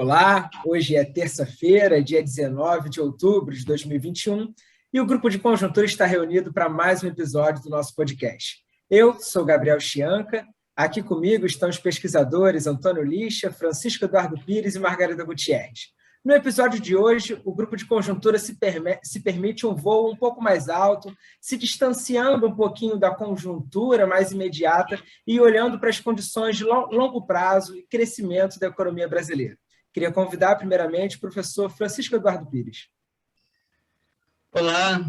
Olá, hoje é terça-feira, dia 19 de outubro de 2021, e o Grupo de Conjuntura está reunido para mais um episódio do nosso podcast. Eu sou Gabriel Chianca, aqui comigo estão os pesquisadores Antônio Lixa, Francisco Eduardo Pires e Margarida Gutierrez. No episódio de hoje, o Grupo de Conjuntura se permite um voo um pouco mais alto, se distanciando um pouquinho da conjuntura mais imediata e olhando para as condições de longo prazo e crescimento da economia brasileira. Queria convidar, primeiramente, o professor Francisco Eduardo Pires. Olá,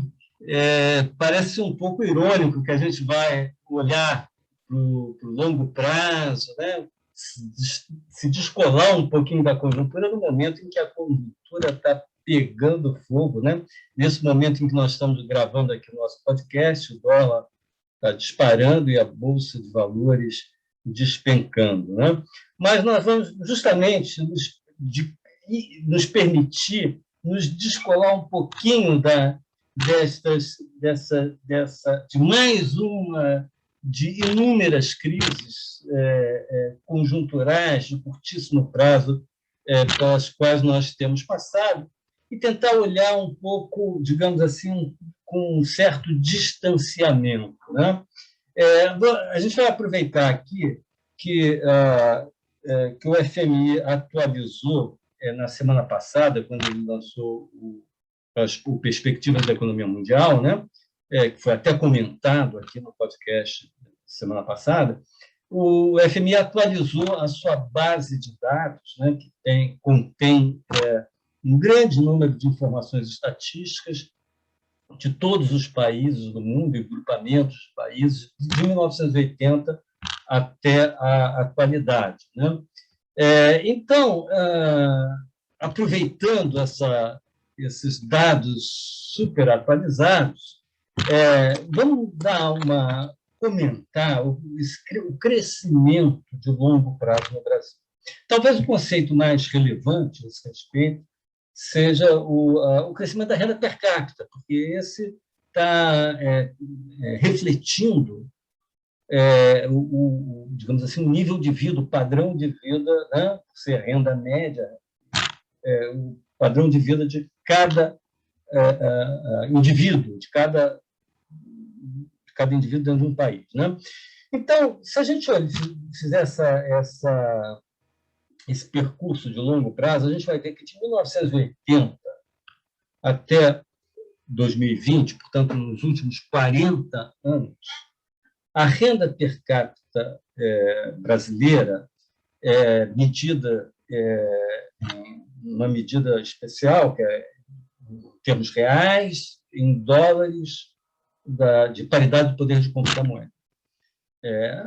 parece um pouco irônico que a gente vai olhar para o longo prazo, né? Se descolar um pouquinho da conjuntura no momento em que a conjuntura está pegando fogo, né? Nesse momento em que nós estamos gravando aqui o nosso podcast, o dólar está disparando e a Bolsa de Valores despencando, né? Mas nós vamos justamente nos permitir nos descolar um pouquinho de mais uma de inúmeras crises conjunturais de curtíssimo prazo pelas quais nós temos passado e tentar olhar um pouco, digamos assim, com um certo distanciamento, né? A gente vai aproveitar aqui que o FMI atualizou na semana passada, quando ele lançou o Perspectivas da Economia Mundial, né? Que foi até comentado aqui no podcast semana passada. O FMI atualizou a sua base de dados, né? Que contém um grande número de informações estatísticas de todos os países do mundo e grupamentos de países de 1980 até a atualidade, né? Então, aproveitando esses dados super atualizados, vamos comentar o crescimento de longo prazo no Brasil. Talvez o conceito mais relevante a esse respeito seja o crescimento da renda per capita, porque esse está refletindo digamos assim, o nível de vida, o padrão de vida, né? Por ser renda média, o padrão de vida de cada indivíduo, de cada indivíduo dentro de um país, né? Então, se a gente fizer esse percurso de longo prazo, a gente vai ver que de 1980 até 2020, portanto, nos últimos 40 anos, a renda per capita brasileira, medida uma medida especial, que é em termos reais, em dólares, de paridade do poder de compra da moeda.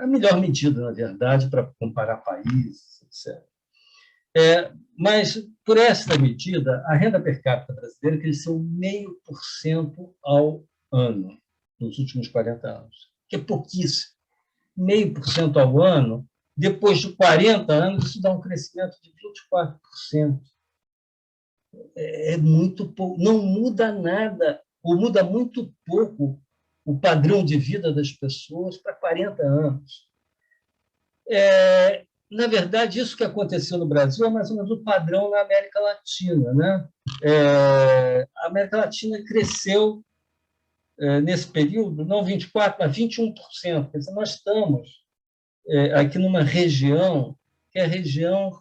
A melhor medida, na verdade, para comparar países, etc. Mas, por essa medida, a renda per capita brasileira cresceu 0,5% ao ano nos últimos 40 anos, que é pouquíssimo. 0,5% ao ano, depois de 40 anos, isso dá um crescimento de 24%. É muito pouco, não muda nada, ou muda muito pouco o padrão de vida das pessoas para 40 anos. Na verdade, isso que aconteceu no Brasil é mais ou menos o padrão na América Latina, né? A América Latina cresceu nesse período, não 24%, mas 21%. Quer dizer, nós estamos aqui numa região que é a região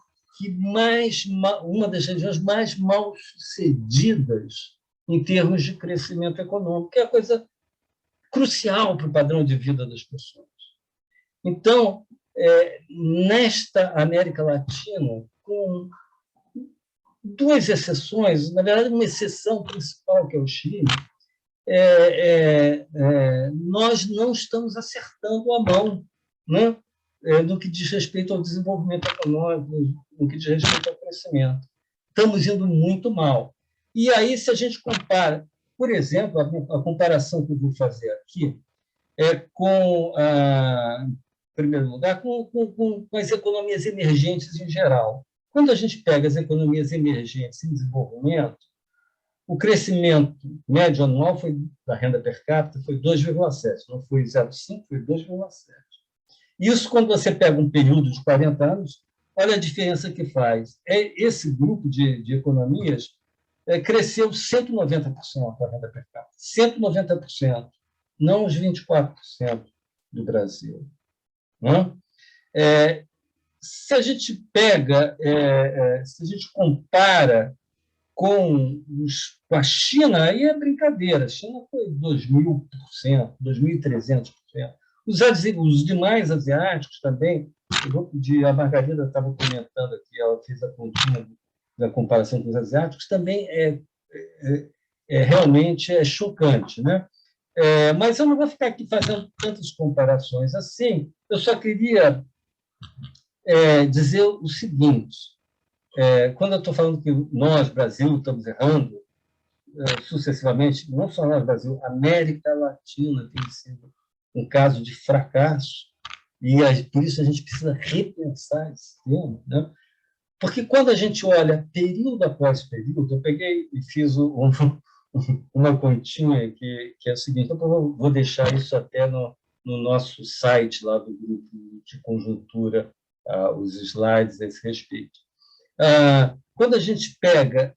uma das regiões mais mal sucedidas em termos de crescimento econômico, que é a coisa crucial para o padrão de vida das pessoas. Então, nesta América Latina, com duas exceções, na verdade, uma exceção principal, que é o Chile, nós não estamos acertando a mão, né? No que diz respeito ao desenvolvimento econômico, no que diz respeito ao crescimento. Estamos indo muito mal. E aí, se a gente compara, por exemplo, a comparação que eu vou fazer aqui em primeiro lugar, com as economias emergentes em geral. Quando a gente pega as economias emergentes em desenvolvimento, o crescimento médio anual da renda per capita foi 2,7, não foi 0,5, foi 2,7. Isso, quando você pega um período de 40 anos, olha a diferença que faz. Esse grupo de economias cresceu 190% a renda per capita. 190%, não os 24% do Brasil. Não? Se a gente pega, se a gente compara com a China, aí é brincadeira. A China foi 2.000%, 2.300%. Os demais asiáticos também, a Margarida estava comentando aqui, ela fez a continha da comparação com os asiáticos, também realmente é chocante, né? Mas eu não vou ficar aqui fazendo tantas comparações assim. Eu só queria dizer o seguinte: quando eu estou falando que nós, Brasil, estamos errando sucessivamente, não só nós, Brasil, a América Latina tem sido um caso de fracasso, e por isso a gente precisa repensar esse tema, né? Porque quando a gente olha período após período, eu peguei e fiz uma continha que é o seguinte, eu vou deixar isso até no nosso site lá do grupo de conjuntura, os slides a esse respeito. Quando a gente pega,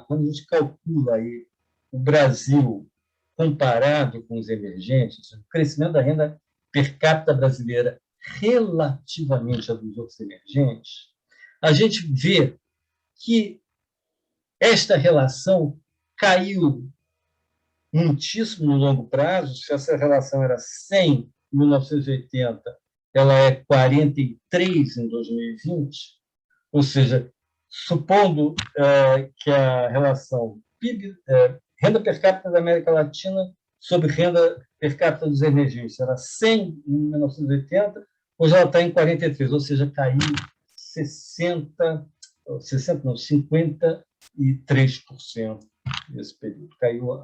quando a gente calcula aí o Brasil comparado com os emergentes, o crescimento da renda per capita brasileira relativamente a dos outros emergentes, a gente vê que esta relação caiu muitíssimo no longo prazo. Se essa relação era 100 em 1980, ela é 43 em 2020, ou seja, supondo que a relação PIB, renda per capita da América Latina sobre renda per capita dos emergentes era 100 em 1980, hoje ela está em 43, ou seja, caiu 53% nesse período, caiu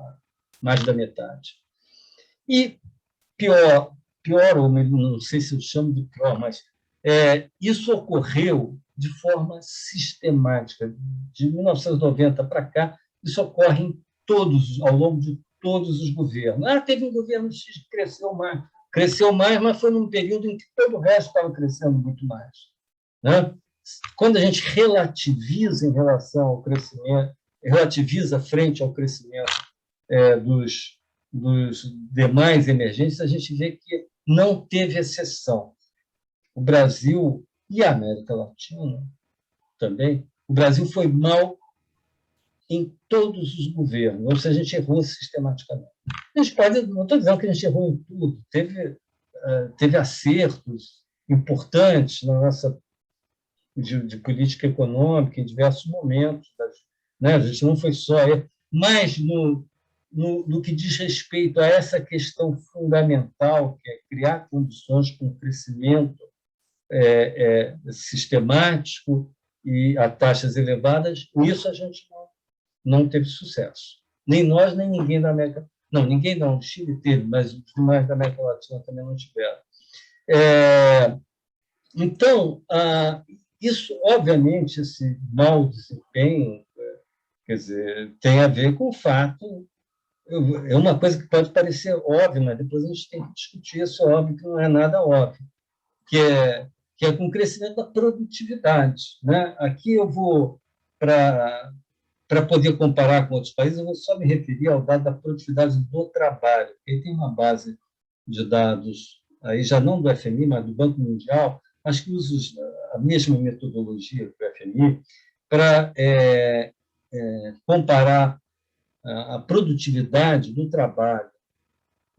mais da metade. E pior, ou não sei se eu chamo de pior, mas isso ocorreu de forma sistemática. De 1990 para cá, isso ocorre ao longo de todos os governos. Teve um governo X que cresceu mais, mas foi num período em que todo o resto estava crescendo muito mais, né? Quando a gente relativiza em relação ao crescimento, relativiza frente ao crescimento dos demais emergentes, a gente vê que não teve exceção. O Brasil e a América Latina também, o Brasil foi mal em todos os governos, ou seja, a gente errou sistematicamente. Não estou dizendo que a gente errou em tudo, teve acertos importantes na nossa de política econômica em diversos momentos, né? A gente não foi só mas no que diz respeito a essa questão fundamental, que é criar condições para um crescimento sistemático e a taxas elevadas, nisso a gente não teve sucesso. Nem nós, nem ninguém da América... Não, ninguém não, o Chile teve, mas os demais da América Latina também não tiveram. Então, isso, obviamente, esse mau desempenho, quer dizer, tem a ver com o fato... É uma coisa que pode parecer óbvia, mas depois a gente tem que discutir isso, óbvio que não é nada óbvio, que é com o crescimento da produtividade, né? Aqui eu vou, para poder comparar com outros países, eu vou só me referir ao dado da produtividade do trabalho. Ele tem uma base de dados, aí já não do FMI, mas do Banco Mundial, acho que usa a mesma metodologia que o FMI para comparar a produtividade do trabalho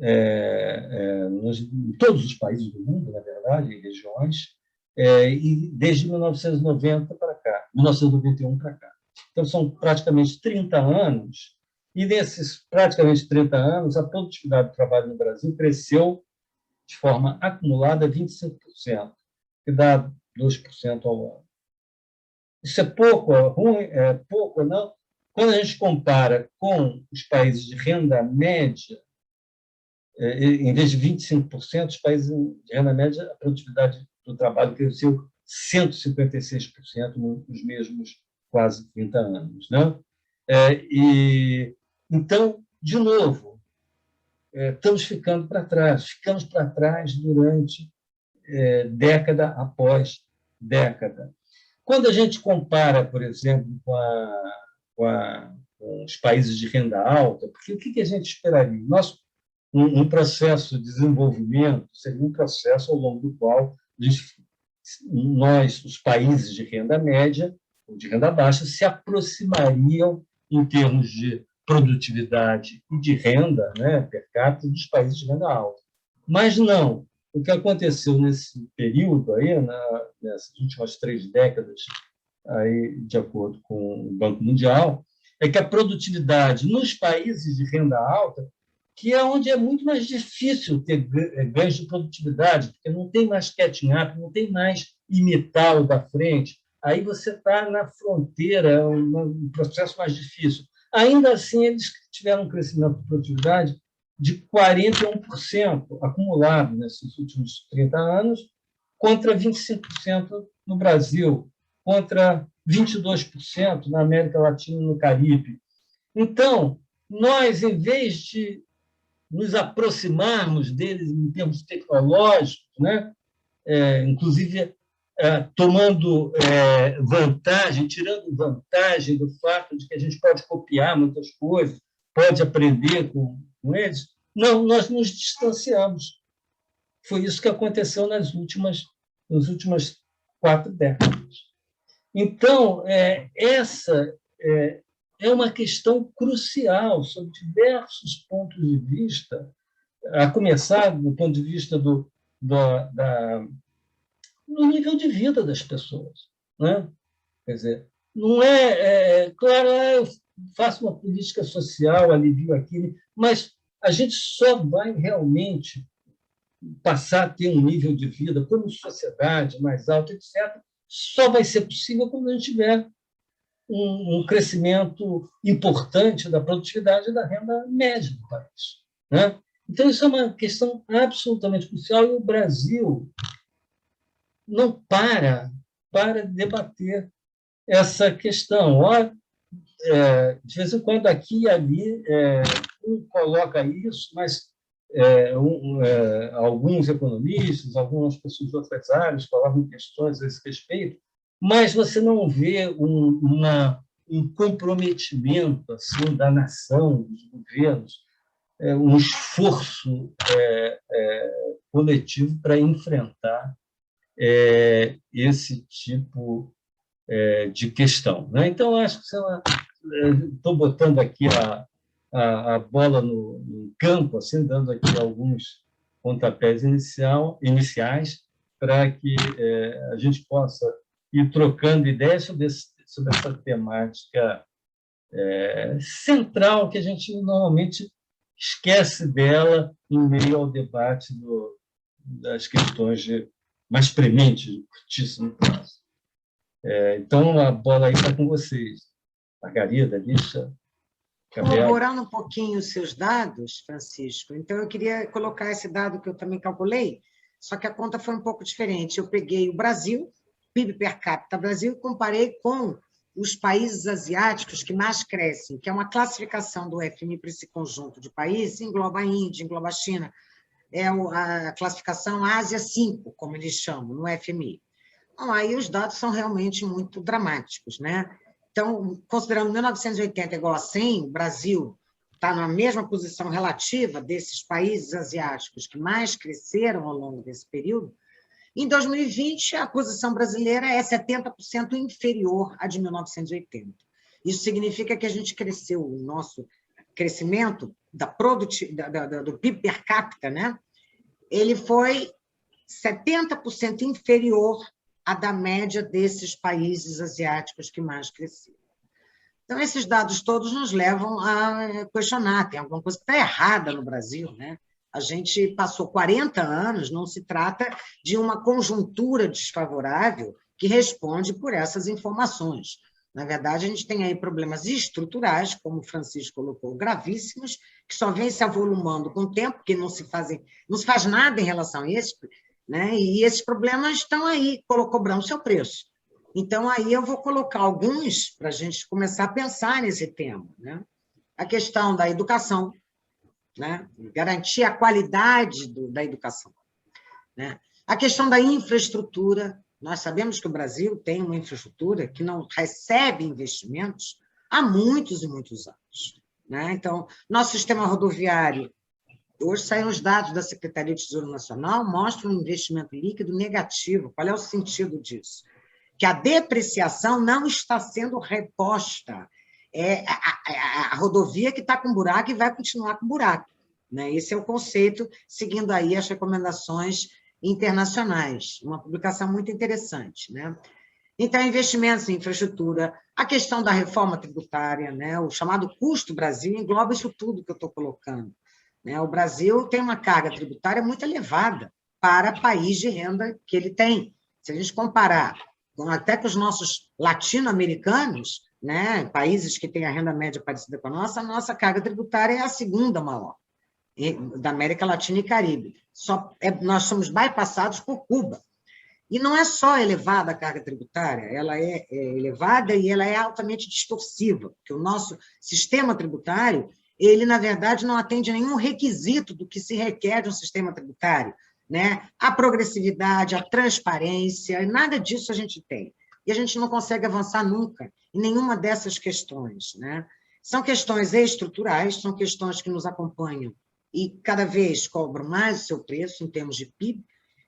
em todos os países do mundo, na verdade, em regiões, e desde 1990 para cá, 1991 para cá. Então, são praticamente 30 anos, e nesses praticamente 30 anos, a produtividade do trabalho no Brasil cresceu de forma acumulada 25%, que dá 2% ao ano. Isso é pouco, é ruim, é pouco ou não? Quando a gente compara com os países de renda média, em vez de 25%, os países de renda média, a produtividade do trabalho cresceu 156% nos mesmos quase 30 anos. Né? Então, de novo, estamos ficando para trás. Ficamos para trás durante década após década. Quando a gente compara, por exemplo, com os países de renda alta, porque o que a gente esperaria? Um processo de desenvolvimento seria um processo ao longo do qual nós, os países de renda média ou de renda baixa, se aproximariam em termos de produtividade e de renda, né, per capita, dos países de renda alta. Mas não. O que aconteceu nesse período, aí, nessas últimas 3 décadas, aí, de acordo com o Banco Mundial, é que a produtividade nos países de renda alta, que é onde é muito mais difícil ter ganhos de produtividade, porque não tem mais catching up, não tem mais imitar o da frente, aí você está na fronteira, é um processo mais difícil. Ainda assim, eles tiveram um crescimento de produtividade de 41% acumulado nesses últimos 30 anos, contra 25% no Brasil, contra 22% na América Latina e no Caribe. Então, nós, em vez de nos aproximarmos deles em termos tecnológicos, né? Inclusive tomando vantagem, tirando vantagem do fato de que a gente pode copiar muitas coisas, pode aprender com eles. Não, nós nos distanciamos. Foi isso que aconteceu nas últimas 4 décadas. Então, essa é uma questão crucial, sob diversos pontos de vista, a começar do ponto de vista do nível de vida das pessoas. Né? Quer dizer, não claro, eu faço uma política social, alivio aquilo, mas a gente só vai realmente passar a ter um nível de vida como sociedade mais alto, etc., só vai ser possível quando a gente tiver um crescimento importante da produtividade e da renda média do país. Né? Então, isso é uma questão absolutamente crucial e o Brasil não para de debater essa questão. De vez em quando, aqui e ali, coloca isso, mas alguns economistas, algumas pessoas de outras áreas colocam questões a esse respeito, mas você não vê um comprometimento assim, da nação, dos governos, um esforço coletivo para enfrentar esse tipo de questão. Né? Então, acho que estou botando aqui a bola no campo, assim, dando aqui alguns pontapés iniciais para que a gente possa ir trocando ideias sobre essa temática central que a gente normalmente esquece dela em meio ao debate das questões mais prementes, de curtíssimo prazo. Então, a bola aí está com vocês. Margarida, Lígia, Gabriel. Corroborando um pouquinho os seus dados, Francisco, então eu queria colocar esse dado que eu também calculei, só que a conta foi um pouco diferente. Eu peguei o Brasil, PIB per capita Brasil, e comparei com os países asiáticos que mais crescem, que é uma classificação do FMI para esse conjunto de países, engloba a Índia, engloba a China, é a classificação Ásia 5, como eles chamam, no FMI. Então, aí os dados são realmente muito dramáticos, né? Então, considerando 1980 igual a 100, o Brasil está na mesma posição relativa desses países asiáticos que mais cresceram ao longo desse período. Em 2020, a posição brasileira é 70% inferior à de 1980. Isso significa que a gente cresceu, o nosso crescimento do PIB per capita, né? Ele foi 70% inferior à da média desses países asiáticos que mais cresceram. Então, esses dados todos nos levam a questionar, tem alguma coisa que está errada no Brasil, né? A gente passou 40 anos, não se trata de uma conjuntura desfavorável que responde por essas informações. Na verdade, a gente tem aí problemas estruturais, como o Francisco colocou, gravíssimos, que só vêm se avolumando com o tempo, porque não se faz nada em relação a isso, né? E esses problemas estão aí, cobrando seu preço. Então, aí eu vou colocar alguns para a gente começar a pensar nesse tema. Né? A questão da educação, né? Garantir a qualidade da educação. Né? A questão da infraestrutura, Nós sabemos que o Brasil tem uma infraestrutura que não recebe investimentos há muitos e muitos anos, né? Então, nosso sistema rodoviário, hoje saem os dados da Secretaria de Tesouro Nacional, mostram um investimento líquido negativo. Qual é o sentido disso? Que a depreciação não está sendo reposta. É a rodovia que está com buraco e vai continuar com buraco, né? Esse é o conceito, seguindo aí as recomendações internacionais. Uma publicação muito interessante, né? Então, investimentos em infraestrutura, a questão da reforma tributária, né? O chamado custo Brasil engloba isso tudo que eu estou colocando, né? O Brasil tem uma carga tributária muito elevada para o país de renda que ele tem. Se a gente comparar até com os nossos latino-americanos, né? Países que têm a renda média parecida com a nossa carga tributária é a segunda maior da América Latina e Caribe. Nós somos bypassados por Cuba. E não é só elevada a carga tributária, ela é elevada e ela é altamente distorsiva, porque o nosso sistema tributário, ele, na verdade, não atende a nenhum requisito do que se requer de um sistema tributário, né? A progressividade, a transparência, nada disso a gente tem. E a gente não consegue avançar nunca em nenhuma dessas questões, né? São questões estruturais, são questões que nos acompanham e cada vez cobram mais o seu preço em termos de PIB,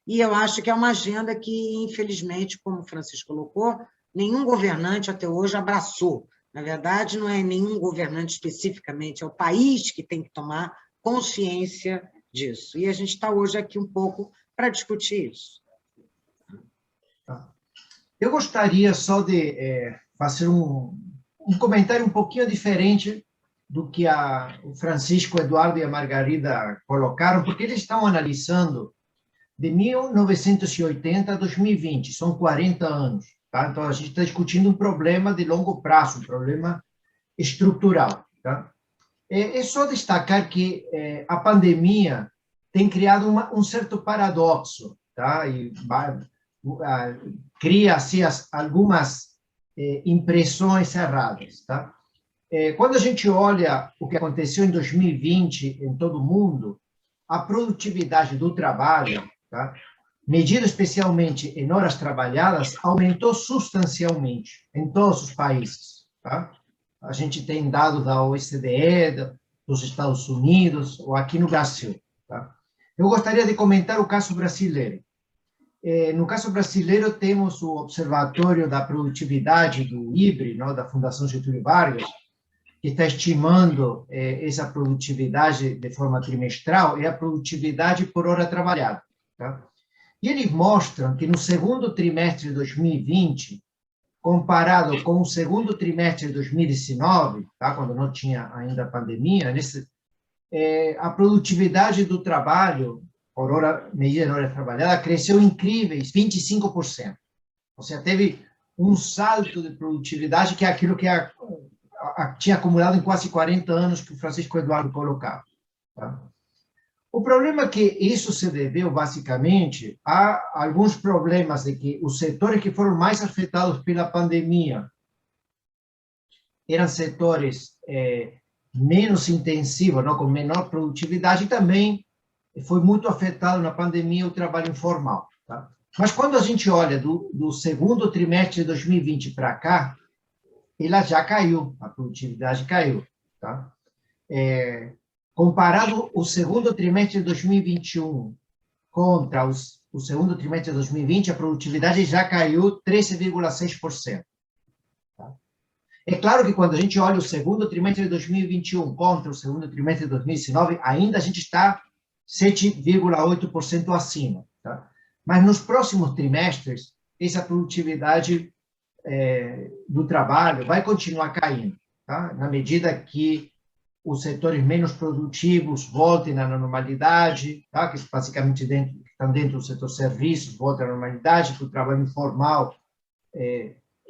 e eu acho que é uma agenda que, infelizmente, como o Francisco colocou, nenhum governante até hoje abraçou. Na verdade, não é nenhum governante especificamente, é o país que tem que tomar consciência disso. E a gente está hoje aqui um pouco para discutir isso. Eu gostaria só de fazer um comentário um pouquinho diferente do que o Francisco, o Eduardo e a Margarida colocaram, porque eles estão analisando de 1980 a 2020, são 40 anos. Tá? Então, a gente está discutindo um problema de longo prazo, um problema estrutural. Tá? É só destacar que a pandemia tem criado um certo paradoxo, tá? E cria assim, algumas impressões erradas. Tá? Quando a gente olha o que aconteceu em 2020 em todo o mundo, a produtividade do trabalho, tá? Medida especialmente em horas trabalhadas, aumentou substancialmente em todos os países. Tá? A gente tem dados da OCDE, dos Estados Unidos, ou aqui no Brasil. Tá? Eu gostaria de comentar o caso brasileiro. No caso brasileiro, temos o Observatório da Produtividade do IBRE, não, da Fundação Getúlio Vargas, que está estimando essa produtividade de forma trimestral, é a produtividade por hora trabalhada. Tá? E eles mostram que no segundo trimestre de 2020, comparado com o segundo trimestre de 2019, tá? Quando não tinha ainda a pandemia, a produtividade do trabalho, por hora, medida em hora trabalhada, cresceu incríveis 25%. Ou seja, teve um salto de produtividade que é aquilo que tinha acumulado em quase 40 anos que o Francisco Eduardo colocava. Tá? O problema é que isso se deveu, basicamente, a alguns problemas de que os setores que foram mais afetados pela pandemia eram setores menos intensivos, não, com menor produtividade, e também foi muito afetado na pandemia o trabalho informal. Tá? Mas quando a gente olha do segundo trimestre de 2020 para cá, ela já caiu, a produtividade caiu. Tá? Comparado o segundo trimestre de 2021 contra o segundo trimestre de 2020, a produtividade já caiu 13,6%. Tá? É claro que quando a gente olha o segundo trimestre de 2021 contra o segundo trimestre de 2019, ainda a gente está 7,8% acima. Tá? Mas nos próximos trimestres, essa produtividade do trabalho vai continuar caindo, tá? Na medida que os setores menos produtivos voltem à normalidade, tá? Que basicamente estão dentro do setor serviços, voltem à normalidade, que o trabalho informal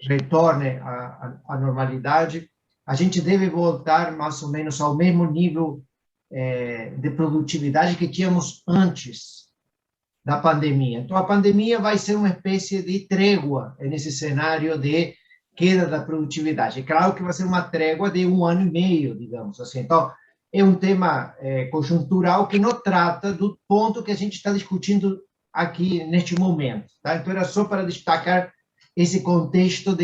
retorne à normalidade, a gente deve voltar mais ou menos ao mesmo nível de produtividade que tínhamos antes da pandemia. Então, a pandemia vai ser uma espécie de trégua nesse cenário de queda da produtividade. É claro que vai ser uma trégua de 1 ano e meio, digamos assim. Então, é um tema conjuntural que não trata do ponto que a gente está discutindo aqui neste momento. Tá? Então, era só para destacar esse contexto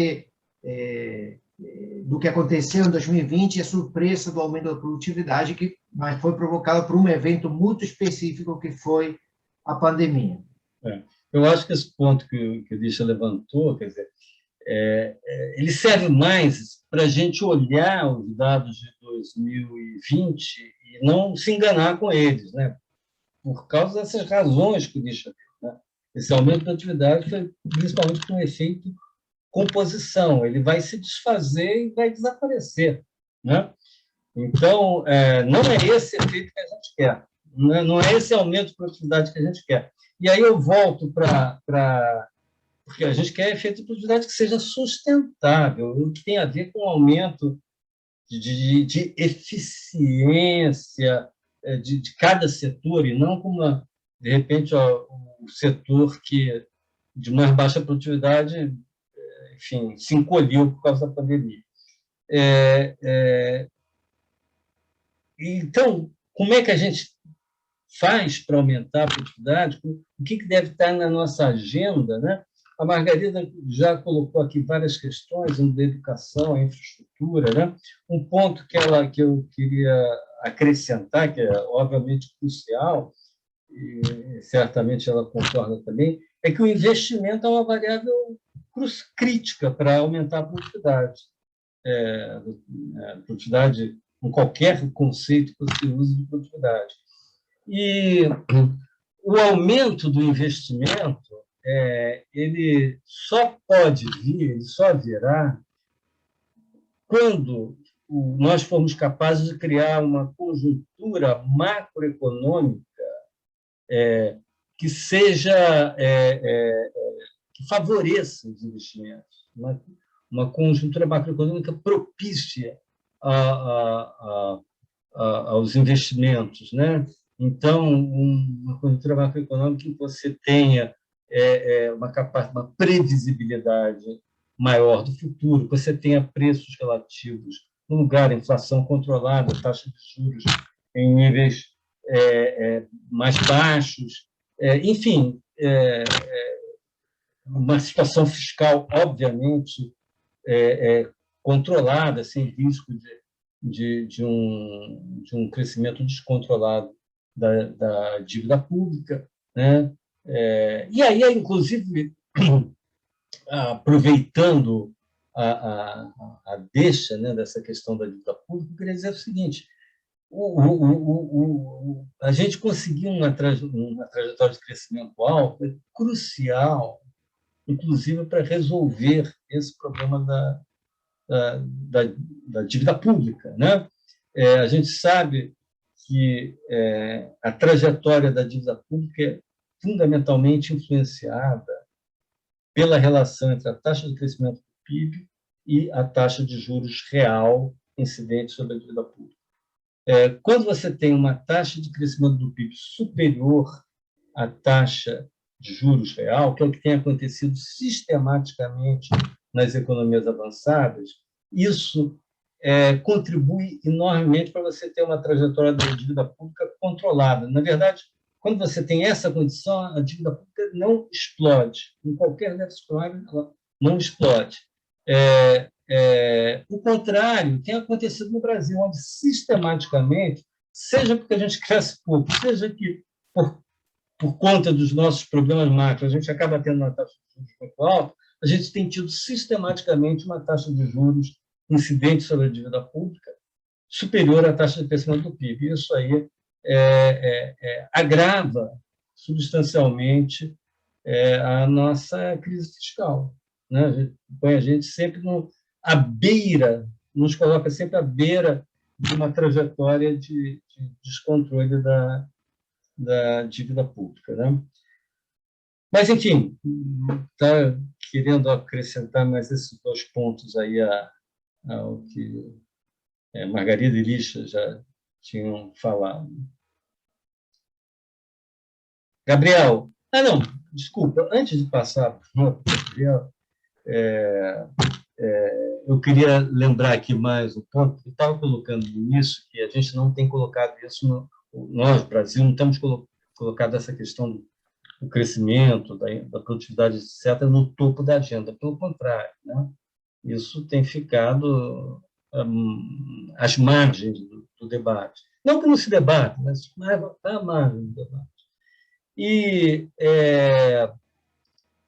do que aconteceu em 2020 e a surpresa do aumento da produtividade, mas foi provocada por um evento muito específico, que foi a pandemia. Eu acho que esse ponto que o Lixa levantou, quer dizer, ele serve mais para a gente olhar os dados de 2020 e não se enganar com eles, né? Por causa dessas razões que o Lixa deu, né? Esse aumento da atividade foi principalmente com efeito composição, ele vai se desfazer e vai desaparecer, né? Então, não é esse efeito que a gente quer, não é esse aumento de produtividade que a gente quer. E aí eu volto porque a gente quer efeito de produtividade que seja sustentável, que tem a ver com o aumento de eficiência de cada setor, e não como, de repente, o setor que de mais baixa produtividade, enfim, se encolheu por causa da pandemia. Então, como é que a gente faz para aumentar a produtividade? O que deve estar na nossa agenda, né? A Margarida já colocou aqui várias questões, da educação, a infraestrutura, né? Um ponto que eu queria acrescentar, que é obviamente crucial, e certamente ela concorda também, é que o investimento é uma variável crítica para aumentar a produtividade. Produtividade, com qualquer conceito que você use de produtividade. E o aumento do investimento, ele só pode vir, ele só virá quando nós formos capazes de criar uma conjuntura macroeconômica que seja que favoreça os investimentos, uma conjuntura macroeconômica propícia aos investimentos, né? Então, uma conjuntura macroeconômica em que você tenha uma previsibilidade maior do futuro, que você tenha preços relativos no lugar, inflação controlada, taxa de juros em níveis mais baixos, enfim, uma situação fiscal, obviamente, controlada, sem risco de um crescimento descontrolado da dívida pública, né? E aí, inclusive, aproveitando a deixa, né, dessa questão da dívida pública, eu queria dizer o seguinte: a gente conseguir uma trajetória de crescimento alto é crucial, inclusive para resolver esse problema da dívida pública, né? A gente sabe que a trajetória da dívida pública é fundamentalmente influenciada pela relação entre a taxa de crescimento do PIB e a taxa de juros real incidente sobre a dívida pública. Quando você tem uma taxa de crescimento do PIB superior à taxa de juros real, que é o que tem acontecido sistematicamente nas economias avançadas, isso contribui enormemente para você ter uma trajetória da dívida pública controlada. Na verdade, quando você tem essa condição, a dívida pública não explode. Em qualquer déficit primário, ela não explode. O contrário tem acontecido no Brasil, onde sistematicamente, seja porque a gente cresce pouco, seja que por conta dos nossos problemas macro, a gente acaba tendo uma taxa de juros muito alta, a gente tem tido sistematicamente uma taxa de juros incidente sobre a dívida pública superior à taxa de crescimento do PIB. Isso aí agrava substancialmente a nossa crise fiscal, né? Põe a gente sempre à beira, nos coloca sempre à beira de uma trajetória de descontrole da dívida pública, né? Mas, enfim, está querendo acrescentar mais esses dois pontos aí ao que Margarida e Lixa já tinham falado. Gabriel, não, desculpa, antes de passar para o Gabriel, eu queria lembrar aqui mais um ponto que eu estava colocando no início, que a gente não tem colocado isso, nós, Brasil, não temos colocado essa questão o crescimento da produtividade, etc., no topo da agenda. Pelo contrário, né? Isso tem ficado às margens do debate. Não que não se debate, mas à margem do debate. E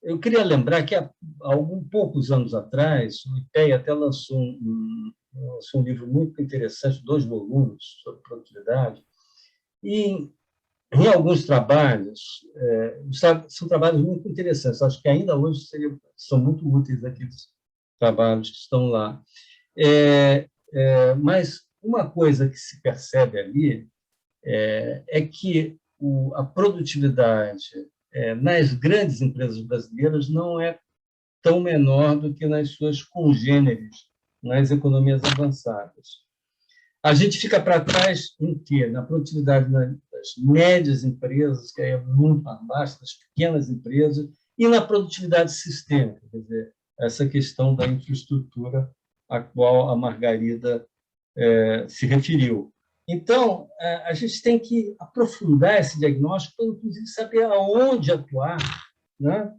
eu queria lembrar que há poucos anos atrás, o IPEA até lançou um livro muito interessante, 2 volumes, sobre produtividade, e em alguns trabalhos, são trabalhos muito interessantes, acho que ainda hoje são muito úteis aqueles trabalhos que estão lá. Mas uma coisa que se percebe ali é que a produtividade nas grandes empresas brasileiras não é tão menor do que nas suas congêneres nas economias avançadas. A gente fica para trás em quê? Na produtividade das médias empresas, que é muito abaixo das pequenas empresas, e na produtividade sistêmica, quer dizer, essa questão da infraestrutura a qual a Margarida se referiu. Então, a gente tem que aprofundar esse diagnóstico para, inclusive, saber aonde atuar, né,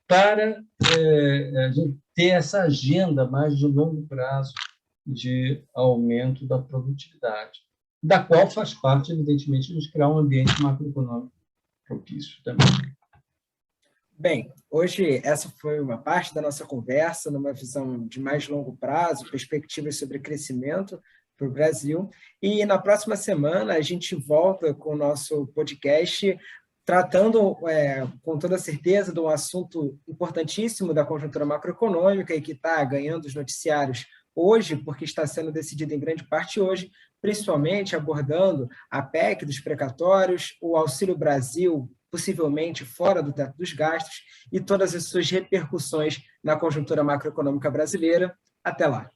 para a gente ter essa agenda mais de longo prazo de aumento da produtividade, da qual faz parte, evidentemente, de criar um ambiente macroeconômico propício também. Bem, hoje essa foi uma parte da nossa conversa, numa visão de mais longo prazo, perspectivas sobre crescimento para o Brasil. E na próxima semana a gente volta com o nosso podcast tratando com toda certeza de um assunto importantíssimo da conjuntura macroeconômica e que está ganhando os noticiários hoje, porque está sendo decidido em grande parte hoje, principalmente abordando a PEC dos precatórios, o Auxílio Brasil, possivelmente fora do teto dos gastos, e todas as suas repercussões na conjuntura macroeconômica brasileira. Até lá!